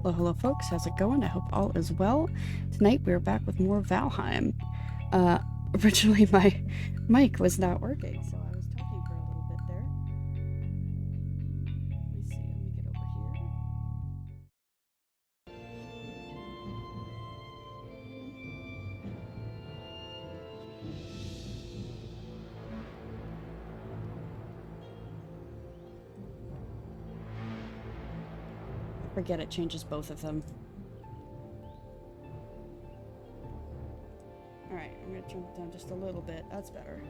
Hello, hello folks, how's it going? I hope all is well. Tonight we're back with more Valheim. Originally my mic was not working, so I was talking for a little bit there. Let me see, let me get over here. I forget it changes both of them. Alright, I'm gonna turn it down just a little bit. That's better.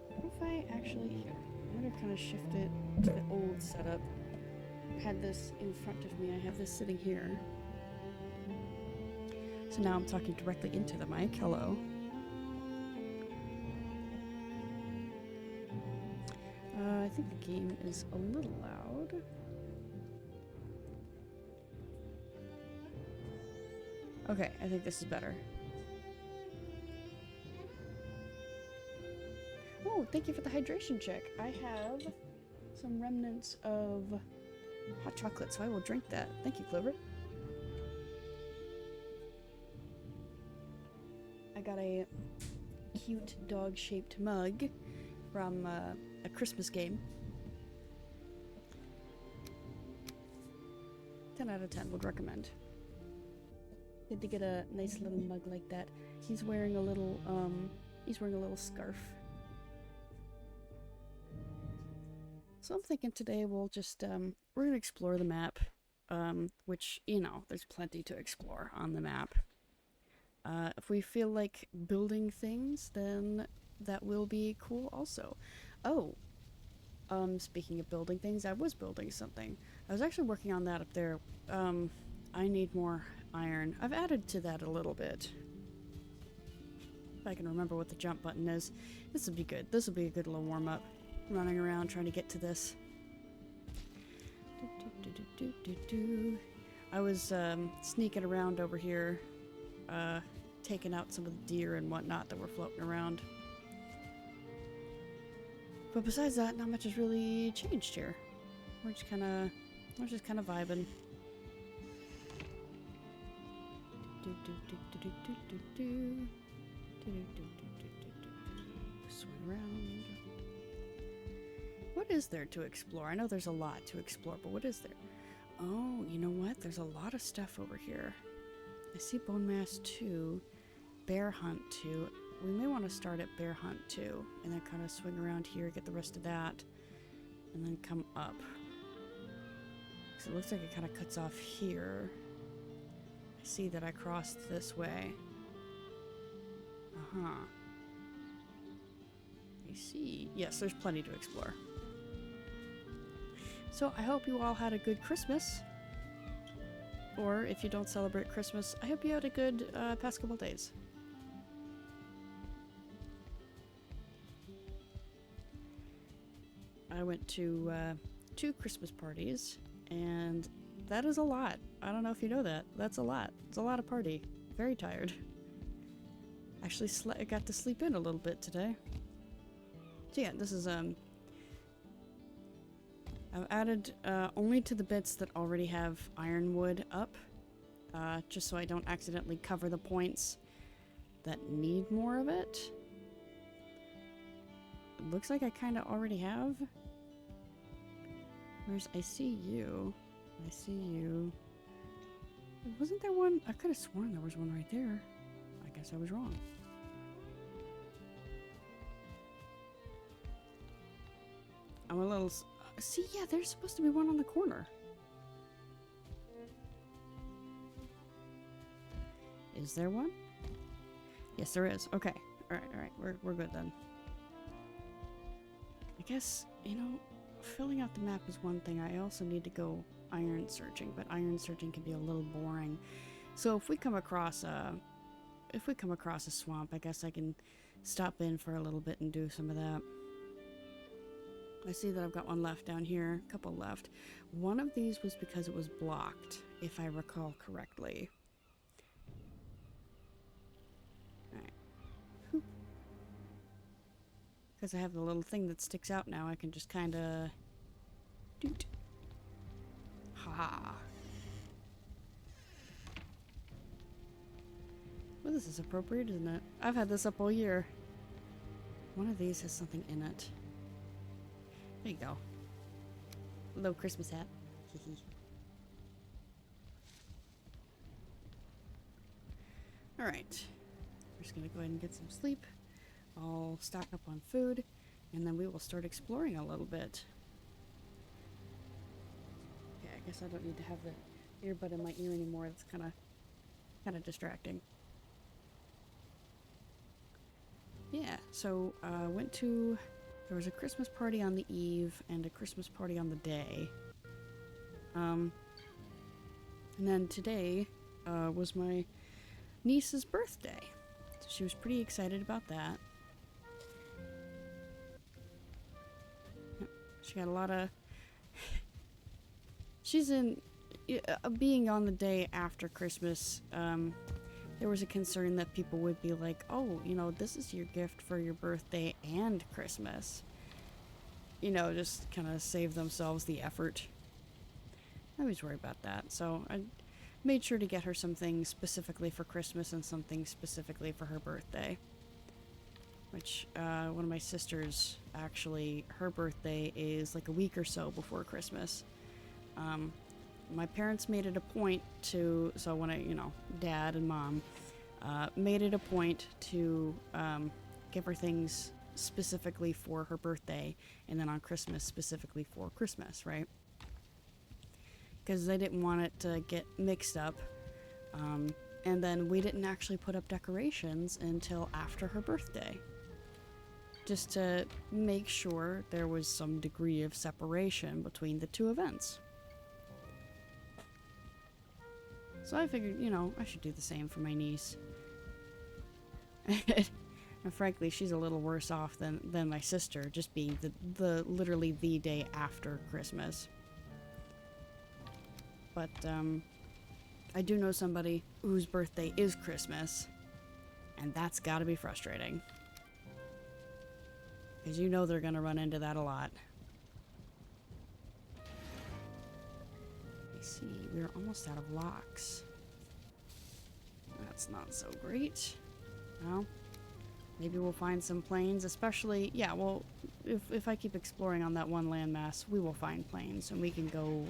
What if I actually... I'm gonna kind of shift it to the old setup. I had this in front of me. I have this sitting here. So now I'm talking directly into the mic. Hello. I think the game is a little loud. Okay, I think this is better. Oh, thank you for the hydration check. I have some remnants of hot chocolate, so I will drink that. Thank you, Clover. I got a cute dog-shaped mug from a Christmas game. 10 out of 10 would recommend. Good to get a nice little mug like that. He's wearing a little scarf. So I'm thinking today we'll just we're gonna explore the map, which, you know, there's plenty to explore on the map. If we feel like building things, then that will be cool also. Oh, speaking of building things, I was building something. I was actually working on that up there. I need more iron. I've added to that a little bit. If I can remember what the jump button is. This will be good. This will be a good little warm-up. Running around trying to get to this. I was sneaking around over here, taking out some of the deer and whatnot that were floating around. But besides that, not much has really changed here. We're just kind of vibing. Swing around. What is there to explore? I know there's a lot to explore, but what is there? Oh, you know what? There's a lot of stuff over here. I see Bone Mass 2, Bear Hunt 2. We may want to start at Bear Hunt 2, and then kind of swing around here, get the rest of that, and then come up. So it looks like it kind of cuts off here. I see that I crossed this way. Uh-huh. I see. Yes, there's plenty to explore. So I hope you all had a good Christmas. Or if you don't celebrate Christmas, I hope you had a good past couple days. I went to 2 Christmas parties, and that is a lot. I don't know if you know that. That's a lot. It's a lot of party. Very tired. Actually, I got to sleep in a little bit today. So yeah, this is I've added only to the bits that already have ironwood up, just so I don't accidentally cover the points that need more of it. It looks like I kind of already have. I see you. I see you. Wasn't there one? I could have sworn there was one right there. I guess I was wrong. I'm a little... See, yeah, there's supposed to be one on the corner. Is there one? Yes, there is. Okay. Alright. We're good then. I guess, you know, filling out the map is one thing. I also need to go iron searching, but iron searching can be a little boring. So if we come across a swamp, I guess I can stop in for a little bit and do some of that. I see that I've got one left down here, a couple left. One of these was because it was blocked, if I recall correctly. Alright. Because I have the little thing that sticks out now, I can just kind of Doot. Ha. Well, this is appropriate, isn't it? I've had this up all year. One of these has something in it. There you go. Little Christmas hat. Hee. Alright. We're just gonna go ahead and get some sleep. I'll stock up on food, and then we will start exploring a little bit. Okay, I guess I don't need to have the earbud in my ear anymore. That's kind of distracting. Yeah, so there was a Christmas party on the eve and a Christmas party on the day. And then today was my niece's birthday. So she was pretty excited about that. She got a lot of... She's in... being on the day after Christmas, there was a concern that people would be like, oh, you know, this is your gift for your birthday and Christmas. You know, just kind of save themselves the effort. I always worry about that, so I made sure to get her something specifically for Christmas and something specifically for her birthday. Which, one of my sisters, actually, her birthday is like a week or so before Christmas. My parents made it a point to, so when Dad and Mom, made it a point to give her things specifically for her birthday, and then on Christmas specifically for Christmas, right? Because they didn't want it to get mixed up. And then we didn't actually put up decorations until after her birthday. Just to make sure there was some degree of separation between the two events. So I figured, I should do the same for my niece. And frankly, she's a little worse off than my sister, just being literally the day after Christmas. But, I do know somebody whose birthday is Christmas, and that's gotta be frustrating. Because they're gonna run into that a lot. See, we're almost out of locks. That's not so great. Well, maybe we'll find some planes, especially, yeah, well, if I keep exploring on that one landmass, we will find planes, and we can go,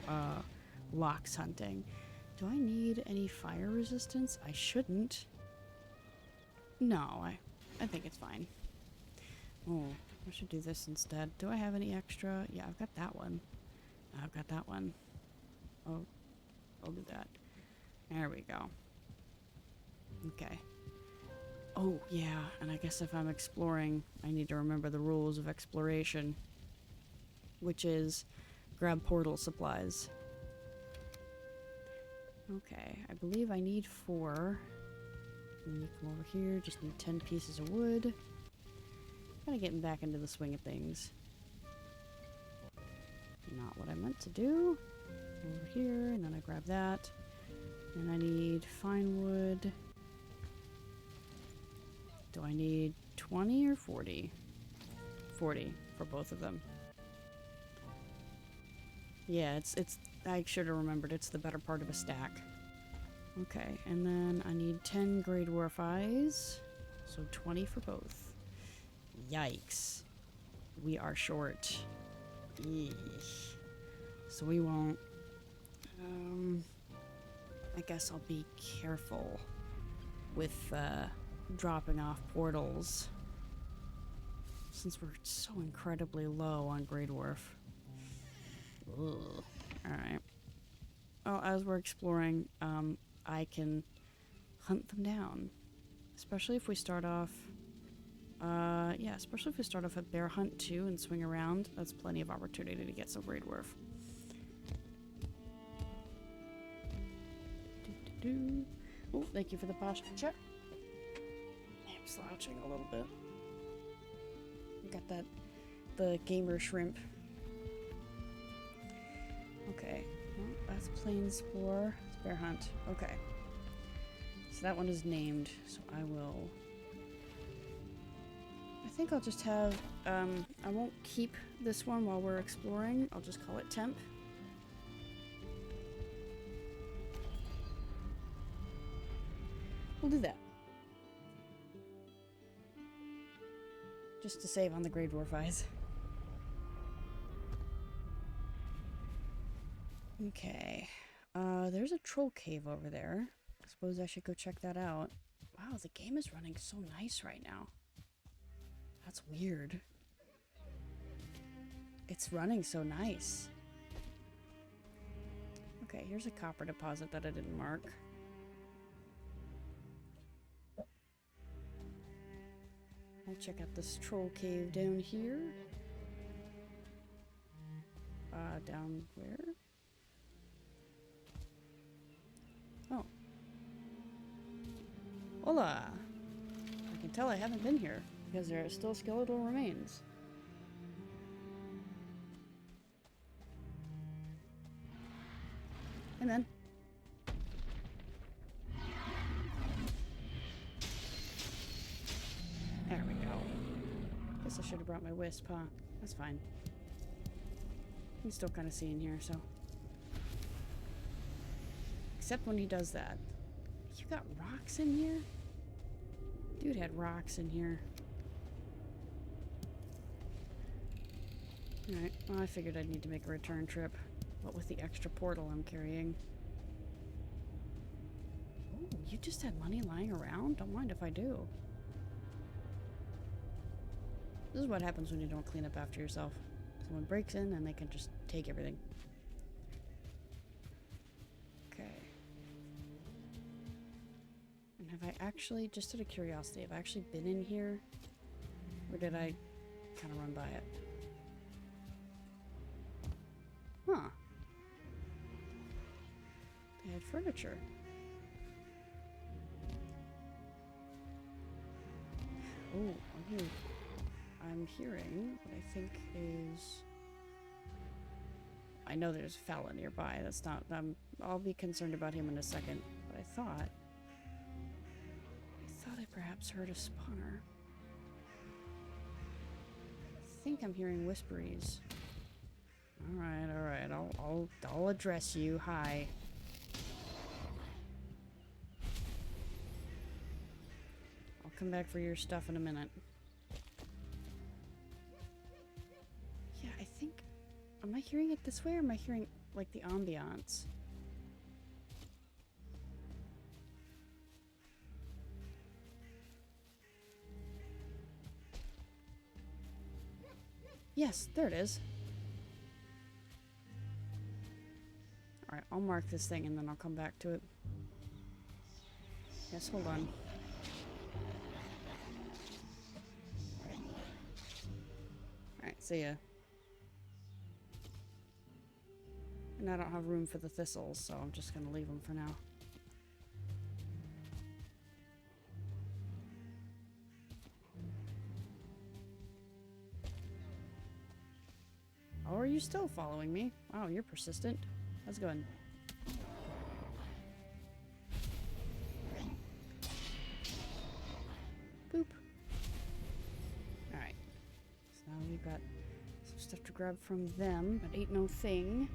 locks hunting. Do I need any fire resistance? I shouldn't. No, I think it's fine. Oh, I should do this instead. Do I have any extra? Yeah, I've got that one. I've got that one. Oh, I'll do that. There we go. Okay. Oh, yeah, and I guess if I'm exploring, I need to remember the rules of exploration. Which is, grab portal supplies. Okay, I believe I need 4. And you come over here, just need 10 pieces of wood. Kinda getting back into the swing of things. Not what I meant to do. Over here, and then I grab that. And I need fine wood. Do I need 20 or 40? 40 for both of them. Yeah, it's I should have remembered, it's the better part of a stack. Okay, and then I need 10 Grey Dwarf eyes. So 20 for both. Yikes. We are short. Eesh. So we won't. I guess I'll be careful with dropping off portals, since we're so incredibly low on Grey Dwarf. Ugh. Alright. Oh, as we're exploring, I can hunt them down. Especially if we start off... yeah, especially if we start off at Bear Hunt 2 and swing around. That's plenty of opportunity to get some Grey Dwarf. Oh, thank you for the posture check. I'm slouching a little bit. Got the gamer shrimp. Okay, well, that's Planesplore. It's Bear Hunt. Okay. So that one is named, so I think I'll just have, I won't keep this one while we're exploring. I'll just call it temp. We'll do that. Just to save on the Grey Dwarf eyes. Okay. There's a troll cave over there. I suppose I should go check that out. Wow, the game is running so nice right now. That's weird. It's running so nice. Okay, here's a copper deposit that I didn't mark. I'll check out this troll cave down here. Down where? Oh. Hola! I can tell I haven't been here, because there are still skeletal remains. Hey, man. There we go. Guess I should have brought my wisp, huh? That's fine. You can still kind of see in here, so. Except when he does that. You got rocks in here? Dude had rocks in here. Alright, well, I figured I'd need to make a return trip. What with the extra portal I'm carrying. Ooh, you just had money lying around? Don't mind if I do. This is what happens when you don't clean up after yourself. Someone breaks in and they can just take everything. Okay. And have I actually, just out of curiosity, have I actually been in here? Or did I kind of run by it? Huh. They had furniture. Oh, I'm hearing what I think is... I know there's a fella nearby. That's not... I'll be concerned about him in a second. But I thought I perhaps heard a spawner. I think I'm hearing whisperies. Alright. I'll address you. Hi. I'll come back for your stuff in a minute. Yeah, I think... Am I hearing it this way, or am I hearing, like, the ambiance? Yes, there it is. Alright, I'll mark this thing and then I'll come back to it. Yes, hold on. Alright, see ya. And I don't have room for the thistles, so I'm just gonna leave them for now. Oh, are you still following me? Wow, you're persistent. How's it going? Boop. Alright. So now we've got some stuff to grab from them, but ain't no thing.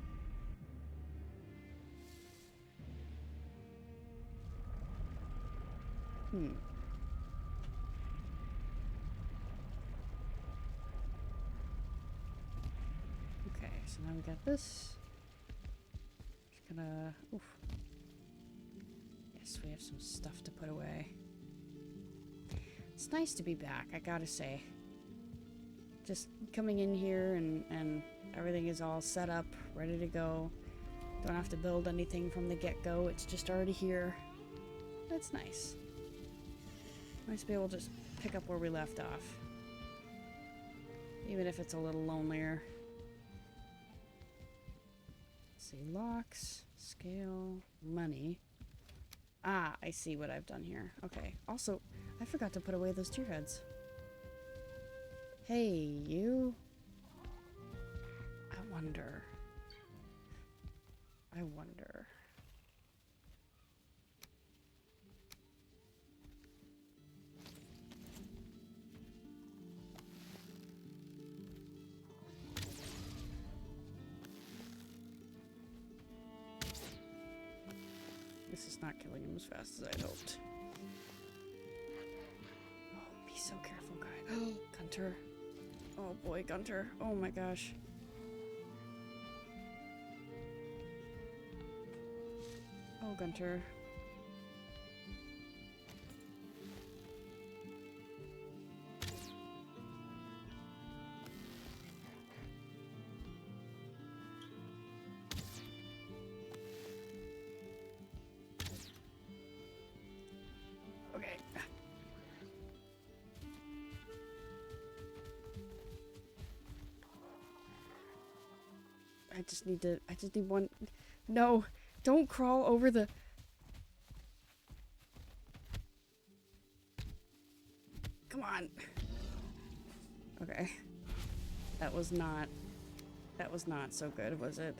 Okay, so now we got this. Just gonna... Oof. Yes, we have some stuff to put away. It's nice to be back, I gotta say. Just coming in here and everything is all set up, ready to go. Don't have to build anything from the get-go, it's just already here. That's nice. Nice to be able to just pick up where we left off. Even if it's a little lonelier. Let's see, locks, scale, money. Ah, I see what I've done here. Okay, also, I forgot to put away those deer heads. Hey, you. I wonder. This is not killing him as fast as I'd hoped. Oh, be so careful, guy. Oh, Gunter. Oh boy, Gunter. Oh my gosh. Oh, Gunter. Okay. I just need one. No, don't crawl over the. Come on. Okay. That was not so good, was it?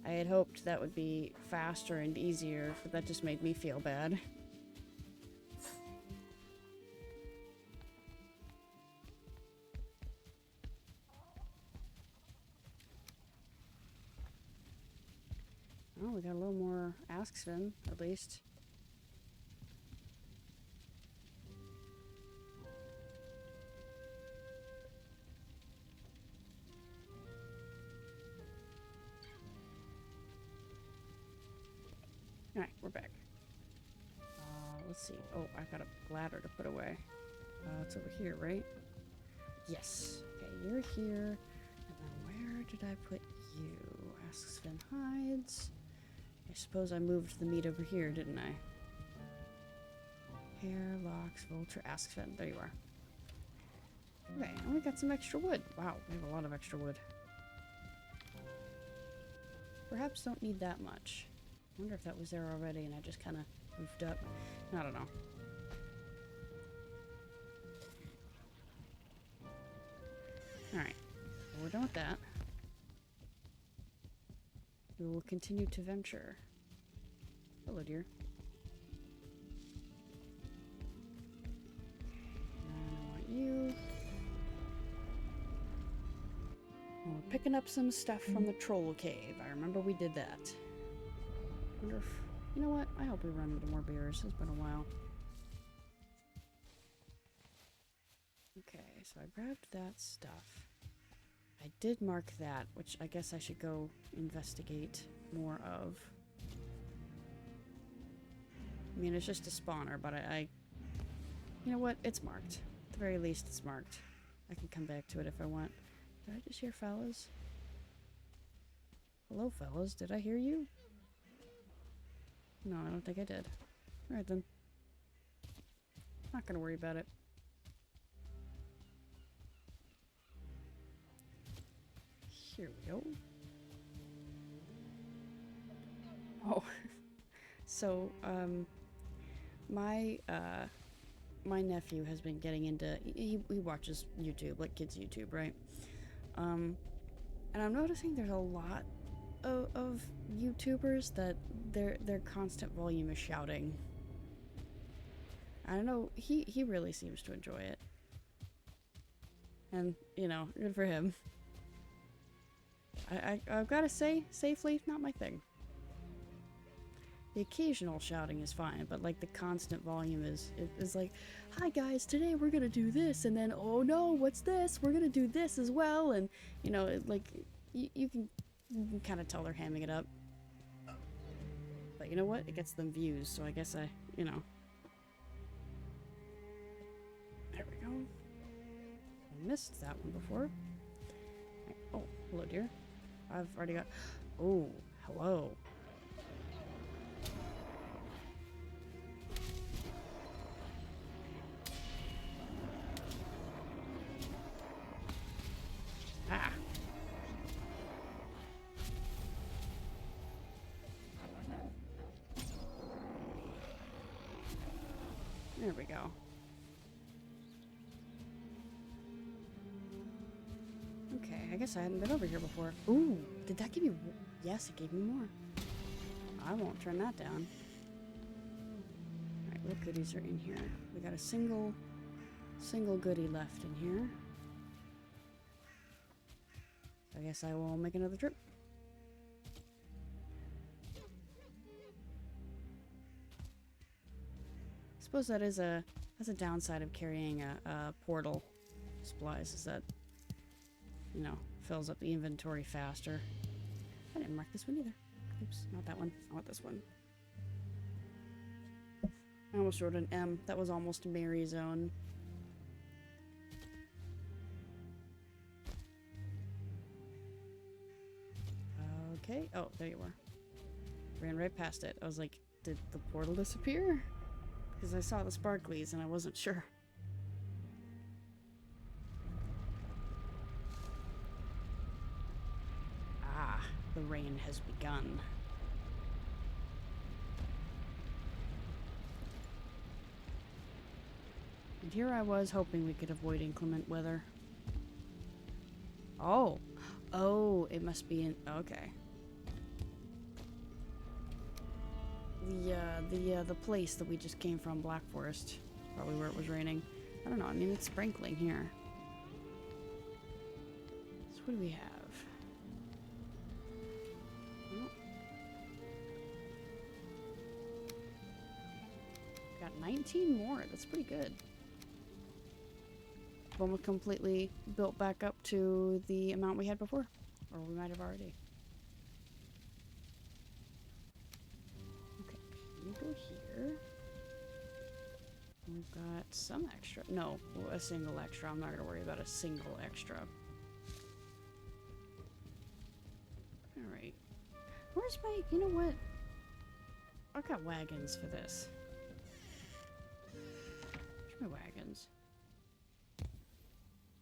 I had hoped that would be faster and easier, but that just made me feel bad. Oh, we got a little more Askson, at least. Alright, we're back. Let's see. Oh, I got a ladder to put away. It's over here, right? Yes. Okay, you're here. And then where did I put you? Asks Sven hides. I suppose I moved the meat over here, didn't I? Hair, locks, vulture, asks Sven. There you are. Okay, and we got some extra wood. Wow, we have a lot of extra wood. Perhaps don't need that much. I wonder if that was there already and I just kind of moved up. I don't know. Alright, well, we're done with that. We will continue to venture. Hello, dear. And I want you. And we're picking up some stuff from the troll cave. I remember we did that. Wonder if, you know what? I hope we run into more bears. It's been a while. Okay, so I grabbed that stuff. I did mark that, which I guess I should go investigate more of. I mean, it's just a spawner, but you know what? It's marked. At the very least, it's marked. I can come back to it if I want. Did I just hear fellas? Hello, fellas. Did I hear you? No, I don't think I did. Alright then. Not gonna worry about it. Here we go. Oh. So, my nephew has been getting into, he watches YouTube, like kids YouTube, right? And I'm noticing there's a lot of YouTubers that their constant volume is shouting. I don't know, he really seems to enjoy it. And, you know, good for him. I've gotta say, safely, not my thing. The occasional shouting is fine, but like the constant volume is like, hi guys, today we're gonna do this, and then, oh no, what's this? We're gonna do this as well, and, you know, like, you can kind of tell they're hamming it up. But you know what? It gets them views, so I guess you know. There we go. I missed that one before. Oh, hello, dear. I've already got... Oh, hello. Ah. There we go. Okay, I guess I hadn't been over here before. Ooh, did that give you... Yes, it gave me more. I won't turn that down. Alright, what goodies are in here? We got a single goodie left in here. I guess I will make another trip. suppose that's a downside of carrying a portal supplies, is that, you know, fills up the inventory faster. I didn't mark this one either. Oops, not that one. I want this one. I almost wrote an M. That was almost Mary Zone. Okay. Oh, there you were. Ran right past it. I was like, did the portal disappear? Because I saw the sparklies and I wasn't sure. Ah, the rain has begun. And here I was hoping we could avoid inclement weather. Oh. Oh, it must be in... Okay. The place that we just came from, Black Forest. Probably where it was raining. I don't know, I mean, it's sprinkling here. So what do we have? Oh. Got 19 more, that's pretty good. Almost completely built back up to the amount we had before. Or we might have already. Okay, you go here. We've got some extra. No, a single extra. I'm not going to worry about a single extra. Alright. Where's my... You know what? I've got wagons for this. Where's my wagons?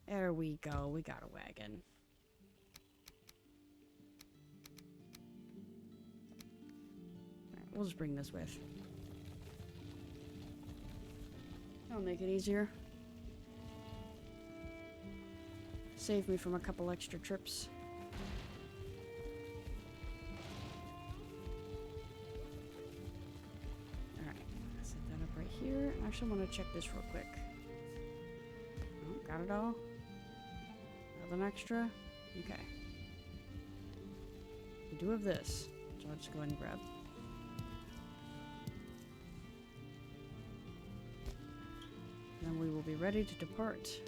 There we go. We got a wagon. Alright, we'll just bring this with. That'll make it easier. Save me from a couple extra trips. Alright, set that up right here. I actually want to check this real quick. Oh, got it all? An extra? Okay. We do have this, so I'll just go ahead and grab. Then we will be ready to depart.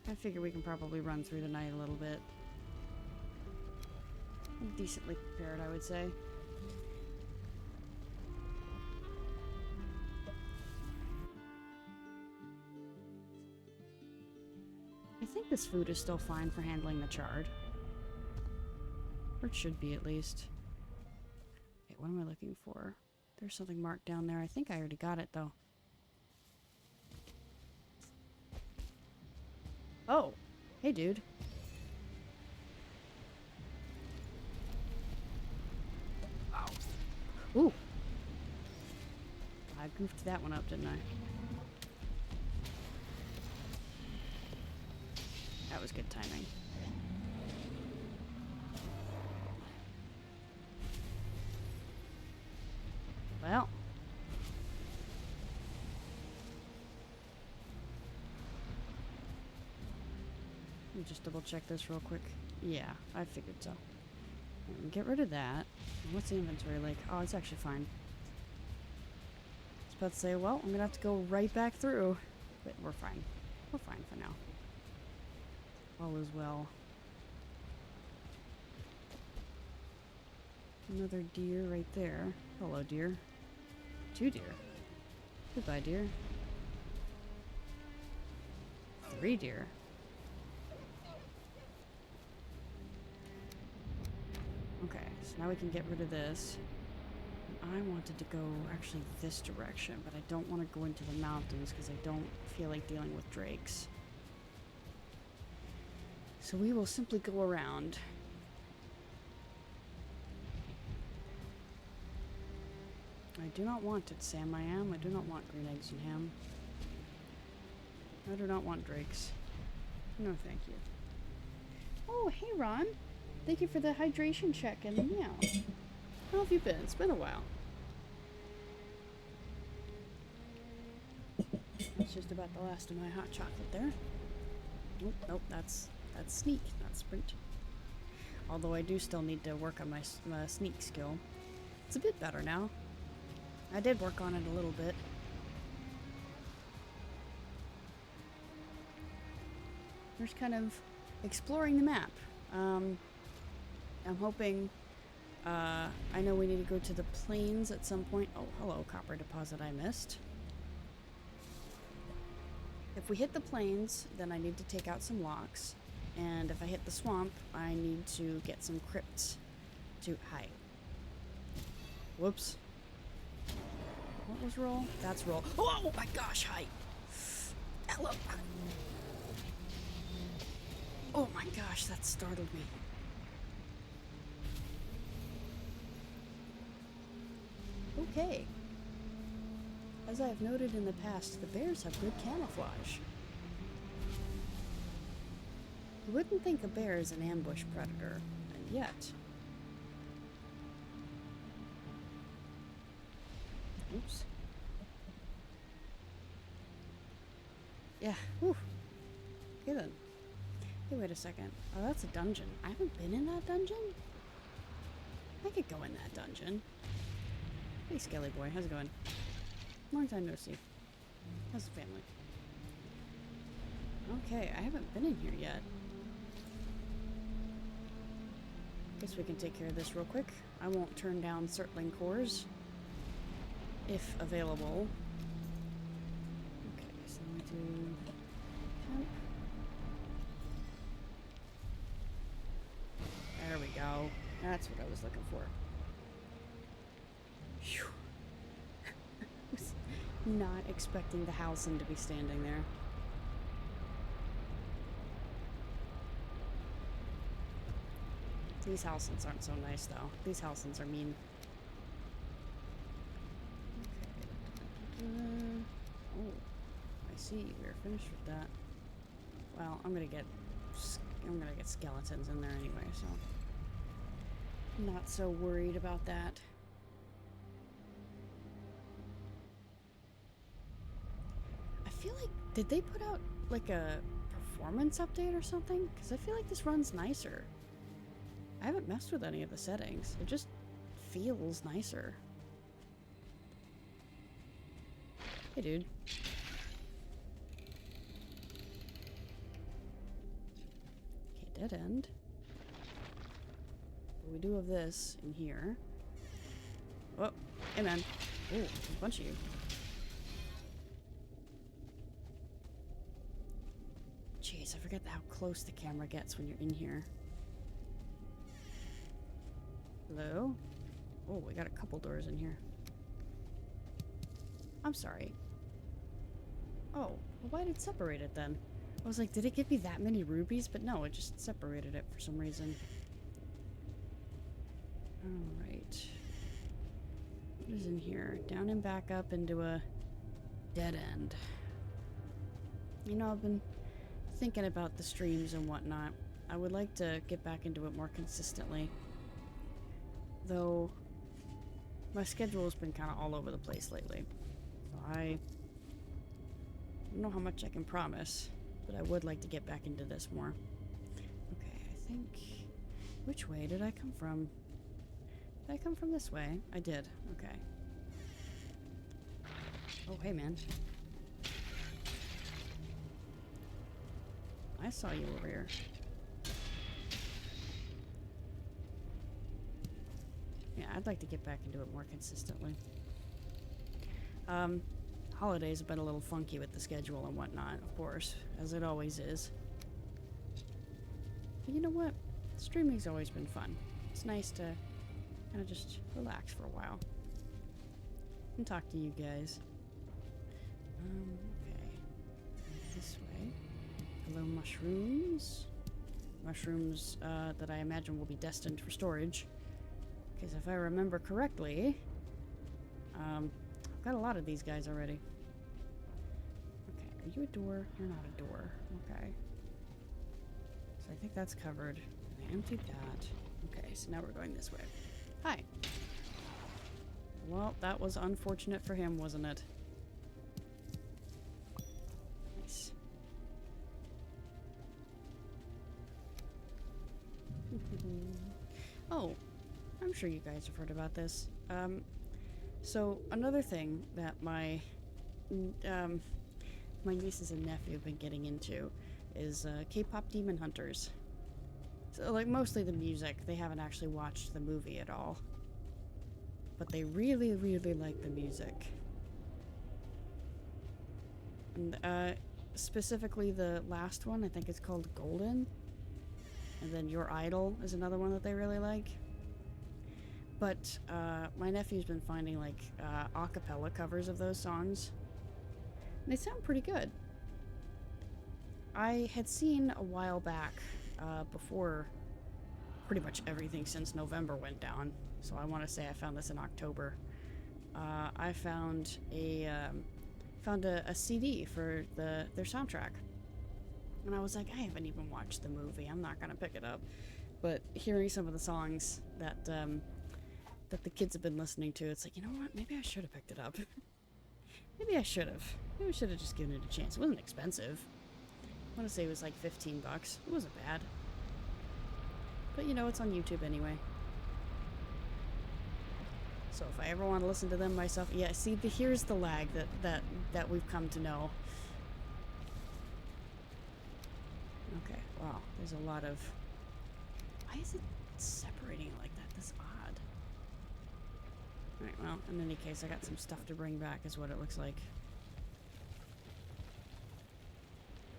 I figure we can probably run through the night a little bit. Decently prepared, I would say. I think this food is still fine for handling the chard. Or it should be, at least. Okay, what am I looking for? There's something marked down there. I think I already got it, though. Oh! Hey, dude. Wow. Ooh! I goofed that one up, didn't I? That was good timing. Well. Let me just double check this real quick. Yeah, I figured so. Get rid of that. What's the inventory like? Oh, it's actually fine. I was about to say, well, I'm gonna have to go right back through. But we're fine. We're fine for now. All is well. Another deer right there. Hello, deer. 2 deer. Goodbye, deer. 3 deer. Okay, so now we can get rid of this. I wanted to go actually this direction, but I don't want to go into the mountains because I don't feel like dealing with drakes. So we will simply go around. I do not want it, Sam. I do not want green eggs and ham. I do not want drakes. No, thank you. Oh, hey, Ron. Thank you for the hydration check and the meow. How have you been? It's been a while. That's just about the last of my hot chocolate there. Nope, nope, that's sneak, not sprint. Although I do still need to work on my sneak skill. It's a bit better now. I did work on it a little bit. Just kind of exploring the map. I'm hoping, I know we need to go to the plains at some point. Oh, hello, copper deposit I missed. If we hit the plains, then I need to take out some locks. And if I hit the swamp, I need to get some crypts to hide. Whoops. What was roll? That's roll. Oh my gosh, hi! Hello! Oh my gosh, that startled me. Okay. As I have noted in the past, the bears have good camouflage. You wouldn't think a bear is an ambush predator, and yet... Oops. Yeah, whew. Okay then. Hey, wait a second. Oh, that's a dungeon. I haven't been in that dungeon? I could go in that dungeon. Hey, Skelly boy. How's it going? Long time no see. How's the family? Okay, I haven't been in here yet. Guess we can take care of this real quick. I won't turn down Surtling cores. If available. Okay, so we do... Temp. There we go. That's what I was looking for. Phew. I was not expecting the Halcyon to be standing there. These Halcyons aren't so nice, though. These Halcyons are mean. Okay. Oh, I see. We're finished with that. Well, I'm gonna get skeletons in there anyway, so I'm not so worried about that. I feel like, did they put out like a performance update or something? Because I feel like this runs nicer. I haven't messed with any of the settings. It just feels nicer. Hey, dude. Okay, dead end. But we do have this in here. Oh, hey, man. Oh, there's a bunch of you. Jeez, I forget how close the camera gets when you're in here. Hello? Oh, we got a couple doors in here. I'm sorry. Oh, well, why did it separate it then? I was like, did it give me that many rubies? But no, it just separated it for some reason. Alright. What is in here? Down and back up into a dead end. You know, I've been thinking about the streams and whatnot. I would like to get back into it more consistently. Though, my schedule has been kind of all over the place lately. So I don't know how much I can promise, but I would like to get back into this more. Okay, I think... Which way did I come from? Did I come from this way? I did. Okay. Oh, hey, man. I saw you over here. Yeah, I'd like to get back into it more consistently. Holidays have been a little funky with the schedule and whatnot, of course, as it always is. But you know what? Streaming's always been fun. It's nice to kind of just relax for a while. And talk to you guys. Okay. This way. Hello, mushrooms. Mushrooms, that I imagine will be destined for storage. Because if I remember correctly, I've got a lot of these guys already. Okay, are you a door? You're not a door. Okay. So I think that's covered. I emptied that. Okay, so now we're going this way. Hi. Well, that was unfortunate for him, wasn't it? Nice. Oh. I'm sure you guys have heard about this. So another thing that um, my nieces and nephew have been getting into is K-pop Demon Hunters. So like mostly the music. They haven't actually watched the movie at all, but they really, really like the music. And specifically the last one, I think it's called Golden. And then Your Idol is another one that they really like. But my nephew's been finding like a cappella covers of those songs. And they sound pretty good. I had seen a while back, before pretty much everything since November went down. So I want to say I found this in October. I found a CD for their soundtrack. And I was like, I haven't even watched the movie. I'm not gonna pick it up. But hearing some of the songs that that the kids have been listening to, it's like, you know what? Maybe I should have picked it up. Maybe I should have. Maybe I should have just given it a chance. It wasn't expensive. I want to say it was like $15. It wasn't bad. But you know, it's on YouTube anyway. So if I ever want to listen to them myself, yeah. See, here's the lag that we've come to know. Okay, wow, there's a lot of... Why is it separating like that? That's odd. Alright, well, in any case, I got some stuff to bring back is what it looks like.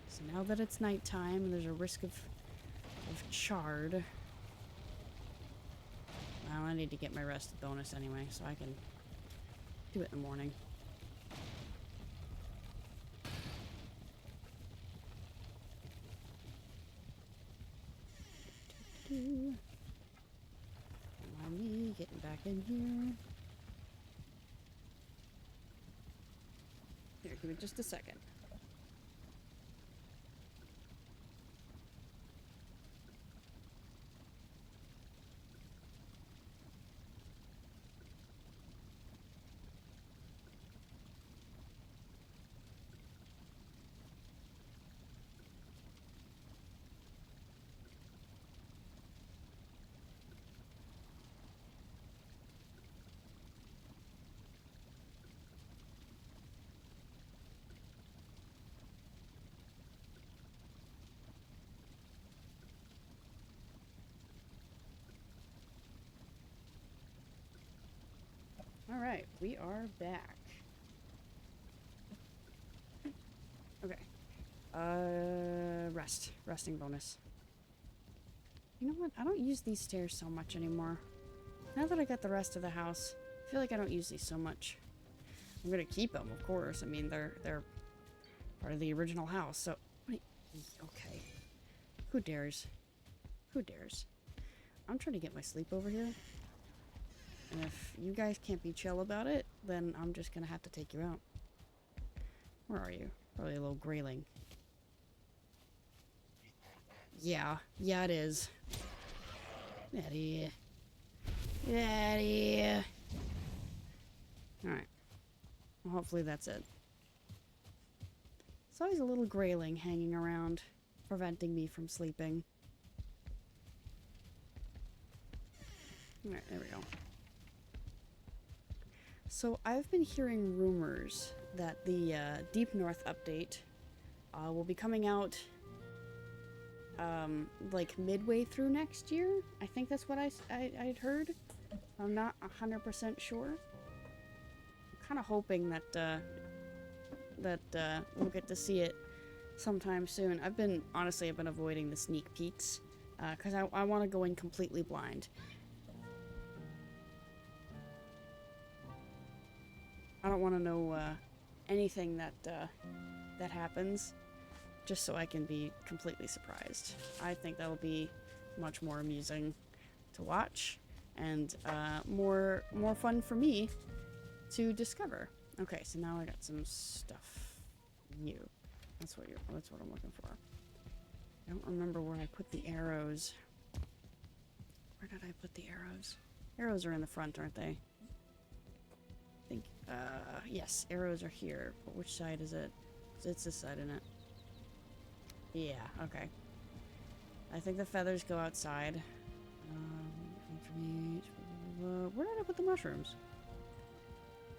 So now that it's nighttime and there's a risk of chard... Well, I need to get my rested bonus anyway, so I can do it in the morning. Why me getting back in here? Here, give me just a second. Alright, we are back. Okay. Resting bonus. You know what? I don't use these stairs so much anymore. Now that I got the rest of the house, I feel like I don't use these so much. I'm gonna keep them, of course. I mean, they're part of the original house, so... Okay. Who dares? Who dares? I'm trying to get my sleep over here. And if you guys can't be chill about it, then I'm just gonna have to take you out. Where are you? Probably a little grayling. Yeah. Yeah, it is. Get out of here. Get out of here. Alright. Well, hopefully that's it. There's always a little grayling hanging around, preventing me from sleeping. Alright, there we go. So I've been hearing rumors that the Deep North update will be coming out like midway through next year. I think that's what I'd heard. I'm not 100% sure. I'm kind of hoping that we'll get to see it sometime soon. Honestly, I've been avoiding the sneak peeks because I want to go in completely blind. I don't want to know anything that happens, just so I can be completely surprised. I think that'll be much more amusing to watch and more fun for me to discover. Okay, so now I got some stuff new. That's what I'm looking for. I don't remember where I put the arrows. Where did I put the arrows? Arrows are in the front, aren't they? I think, yes, arrows are here. But which side is it? It's this side, isn't it? Yeah, okay. I think the feathers go outside. Where did I put the mushrooms?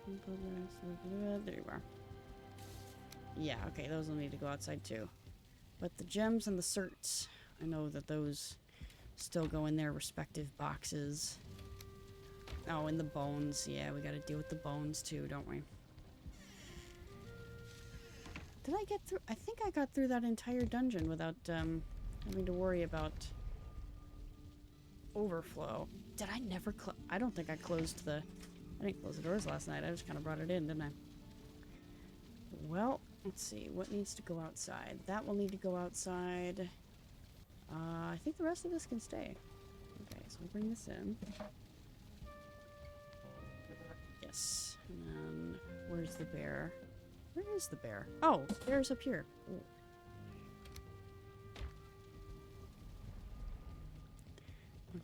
There you are. Yeah, okay, those will need to go outside too. But the gems and the certs, I know that those still go in their respective boxes. Oh, and the bones. Yeah, we gotta deal with the bones too, don't we? Did I get through? I think I got through that entire dungeon without having to worry about overflow. Did I never I don't think I closed the... I didn't close the doors last night. I just kind of brought it in, didn't I? Well, let's see. What needs to go outside? That will need to go outside. I think the rest of this can stay. Okay, so we'll bring this in. Yes. And then, where's the bear? Where is the bear? Oh, the bear's up here. Ooh.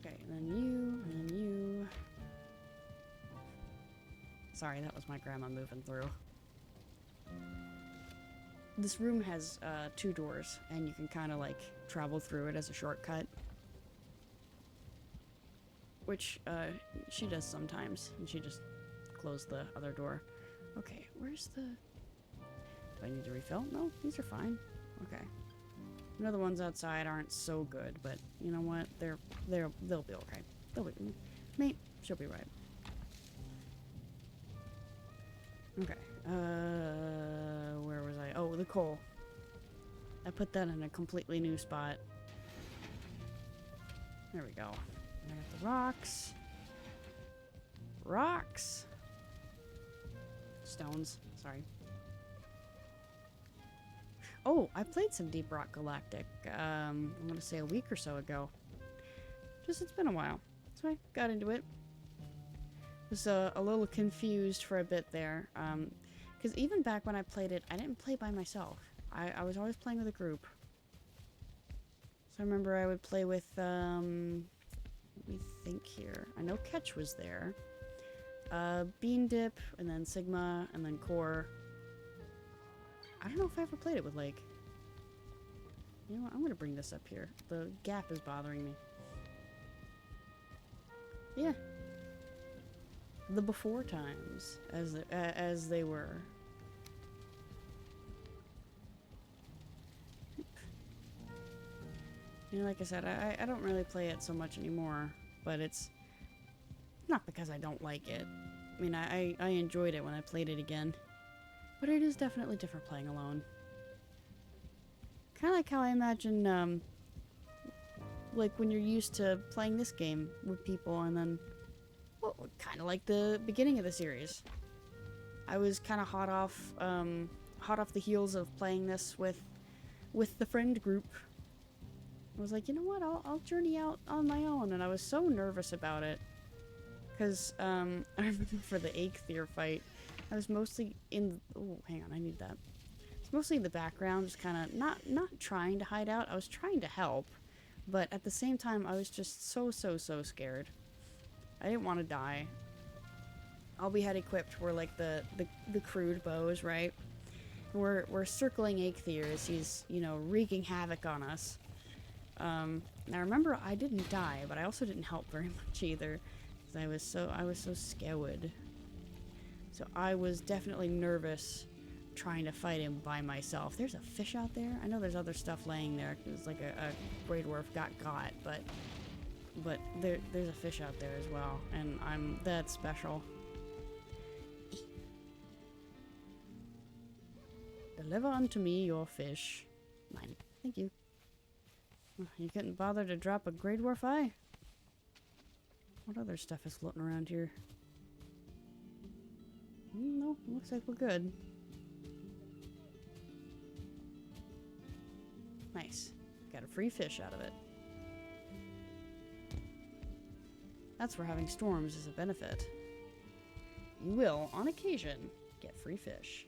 Okay, and then you, and then you. Sorry, that was my grandma moving through. This room has 2 doors, and you can kind of like travel through it as a shortcut. Which she does sometimes, and she just closed the other door. Okay, where's the... Do I need to refill? No, these are fine. Okay. I know the ones outside aren't so good, but you know what? They'll be okay. They'll be... Mate, she'll be right. Okay. Where was I? Oh, the coal. I put that in a completely new spot. There we go. I got the rocks. Rocks! Stones. Sorry. Oh, I played some Deep Rock Galactic, I'm gonna say a week or so ago. Just, it's been a while. So I got into it. Was a little confused for a bit there. Because even back when I played it, I didn't play by myself. I was always playing with a group. So I remember I would play with, let me think here. I know Ketch was there. Bean Dip, and then Sigma, and then Core. I don't know if I ever played it with Lake. You know what? I'm gonna bring this up here. The gap is bothering me. Yeah. The before times, as they were. You know, like I said, I don't really play it so much anymore, but it's not because I don't like it. I mean, I enjoyed it when I played it again, but it is definitely different playing alone. Kind of like how I imagine, like when you're used to playing this game with people, and then, well, kind of like the beginning of the series. I was kind of hot off the heels of playing this with the friend group. I was like, you know what, I'll journey out on my own, and I was so nervous about it. Because, I remember for the Eikthyr fight, I was mostly in... Oh, hang on, I need that. It's mostly in the background, just kind of not trying to hide out. I was trying to help, but at the same time, I was just so scared. I didn't want to die. All we had equipped were, like, the crude bows, right? We're circling Eikthyr as he's, you know, wreaking havoc on us. Now remember, I didn't die, but I also didn't help very much either. I was so scared. So I was definitely nervous trying to fight him by myself. There's a fish out there. I know there's other stuff laying there. It was like a Grey Dwarf got, but there's a fish out there as well, and that's special. Deliver unto me your fish. Mine. Thank you. You couldn't bother to drop a Grey Dwarf eye? What other stuff is floating around here? No, looks like we're good. Nice. Got a free fish out of it. That's where having storms is a benefit. You will, on occasion, get free fish.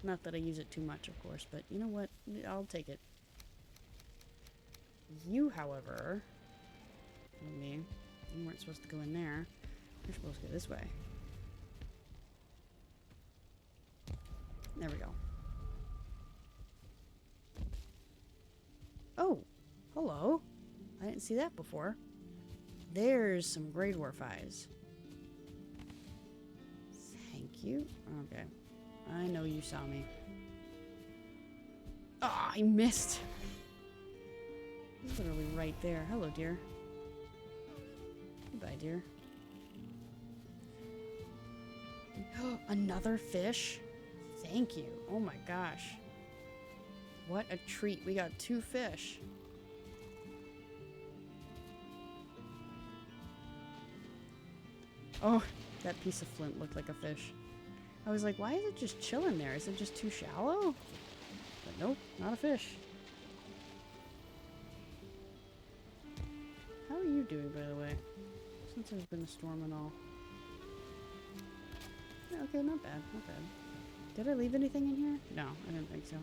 Not that I use it too much, of course, but you know what? I'll take it. You, however... me. You weren't supposed to go in there. You're supposed to go this way. There we go. Oh! Hello! I didn't see that before. There's some Grey Dwarf eyes. Thank Thank you. Okay. I know you saw me. Ah, I missed. Literally right there. Hello, dear. Goodbye, dear. Another fish? Thank you. Oh my gosh. What a treat. We got 2 fish. Oh, that piece of flint looked like a fish. I was like, why is it just chilling there? Is it just too shallow? But nope, not a fish. How are you doing, by the way? Since there's been a storm and all. Yeah, okay, not bad, not bad. Did I leave anything in here? No, I didn't think so.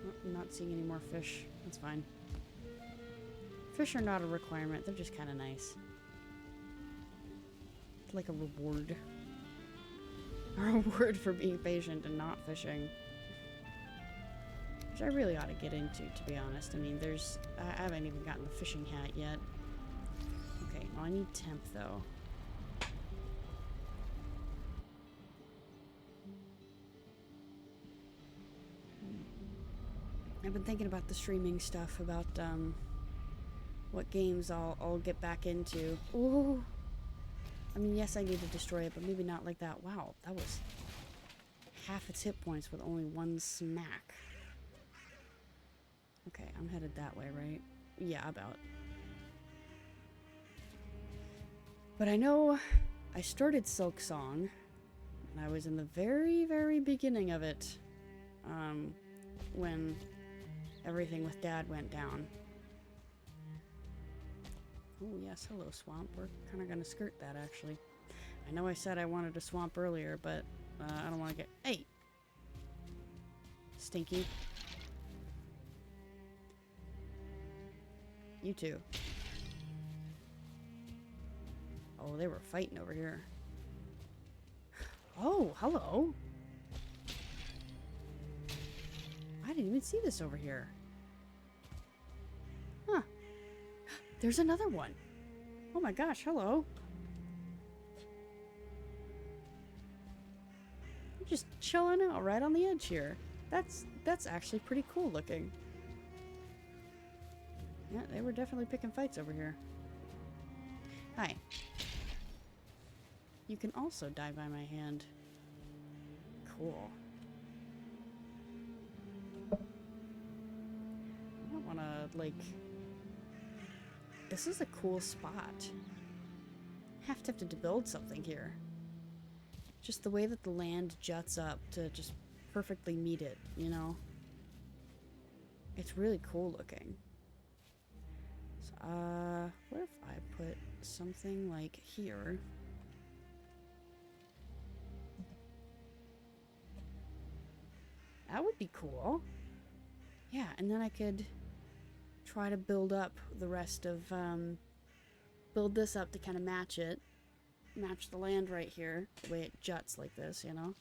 Oh, I'm not seeing any more fish. That's fine. Fish are not a requirement. They're just kind of nice. It's like a reward. A reward for being patient and not fishing. Which I really ought to get into, to be honest. I mean, there's... I haven't even gotten the fishing hat yet. Okay, well, I need temp, though. I've been thinking about the streaming stuff, about, what games I'll get back into. Ooh! I mean, yes, I need to destroy it, but maybe not like that. Wow, that was half its hit points with only 1 smack. Okay, I'm headed that way, right? Yeah, about. But I know I started Silk Song, and I was in the very, very beginning of it, when everything with Dad went down. Oh yes, hello swamp. We're kind of going to skirt that, actually. I know I said I wanted a swamp earlier, but I don't want to get... Hey! Stinky. You too. Oh, they were fighting over here. Oh, hello! I didn't even see this over here. Huh. There's another one. Oh my gosh, hello. I'm just chilling out right on the edge here. That's actually pretty cool looking. Yeah, they were definitely picking fights over here. Hi. You can also die by my hand. Cool. I don't want to, like... This is a cool spot. Have to build something here. Just the way that the land juts up to just perfectly meet it, you know? It's really cool looking. So, what if I put something like here? That would be cool. Yeah, and then I could try to build up the rest of, build this up to kind of match it. Match the land right here, the way it juts like this, you know?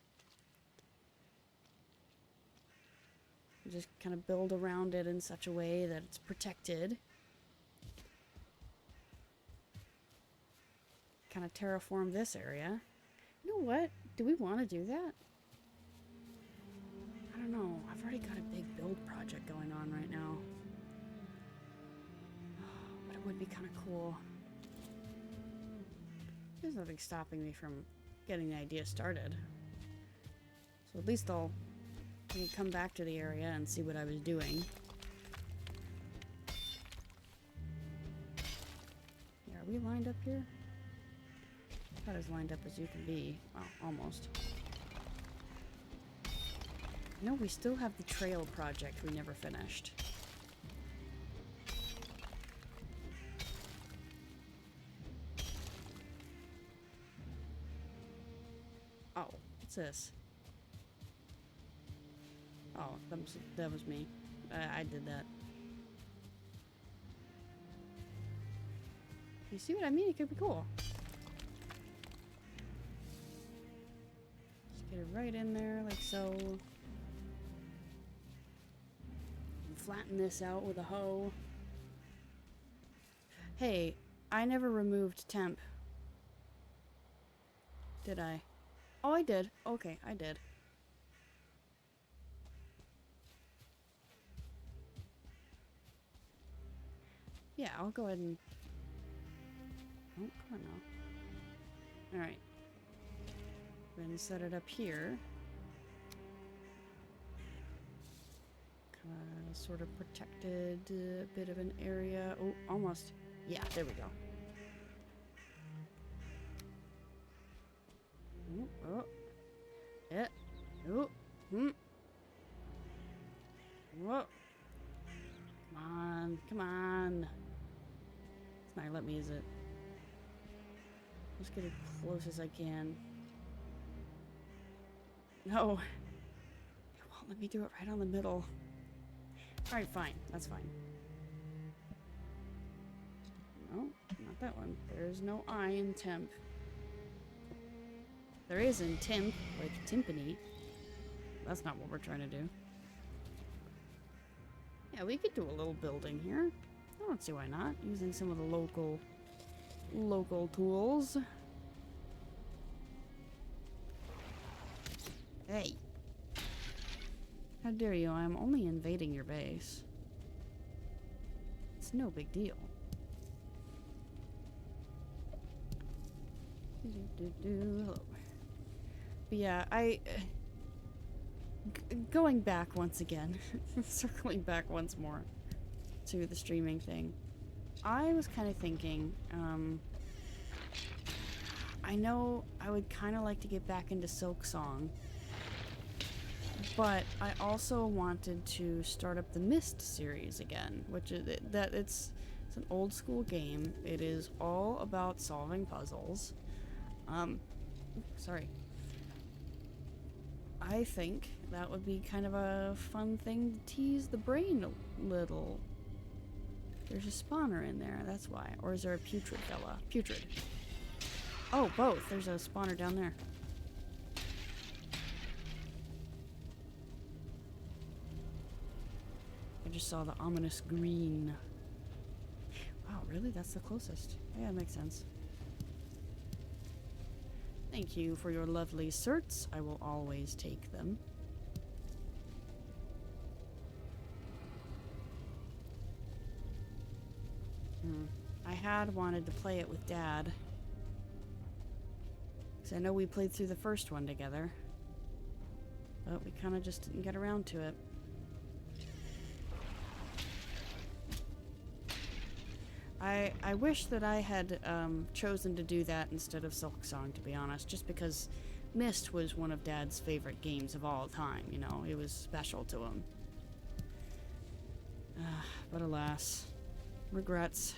Just kind of build around it in such a way that it's protected. Kind of terraform this area. You know what? Do we want to do that? I don't know. I've already got a big build project going on right now. But it would be kind of cool. There's nothing stopping me from getting the idea started. So at least I can come back to the area and see what I was doing. Yeah, are we lined up here? About as lined up as you can be. Well, almost. No, we still have the trail project we never finished. Oh, what's this? Oh, that was me. I did that. You see what I mean? It could be cool. Just get it right in there, like so. Flatten this out with a hoe. Hey, I never removed temp. Did I? Oh, I did. Okay, I did. Yeah, I'll go ahead and... Oh, come on now. Alright. Go ahead and set it up here. Sort of protected, bit of an area. Oh, almost. Yeah, there we go. Oh, oh. Yeah. Oh. Hmm. Whoa. Come on. Come on. It's not gonna let me use it. Let's get as close as I can. No. It won't let me do it right on the middle. Alright, fine. That's fine. No, not that one. There's no I in temp. There is in temp, like timpani. That's not what we're trying to do. Yeah, we could do a little building here. I don't see why not. Using some of the local tools. Hey. How dare you? I'm only invading your base. It's no big deal. Hello. But yeah, going back once again, circling back once more to the streaming thing. I was kind of thinking, I know I would kind of like to get back into Silk Song, but I also wanted to start up the Myst series again, which is it's an old school game. It is all about solving puzzles. Sorry. I think that would be kind of a fun thing to tease the brain a little. There's a spawner in there, that's why. Or is there a putrid fella? Putrid. Oh, both. There's a spawner down there. I just saw the ominous green. Wow, really? That's the closest. Yeah, that makes sense. Thank you for your lovely certs. I will always take them. I had wanted to play it with Dad. Because I know we played through the first one together. But we kind of just didn't get around to it. I wish that I had chosen to do that instead of Silk Song, to be honest, just because Myst was one of Dad's favorite games of all time, you know, it was special to him. But alas, regrets.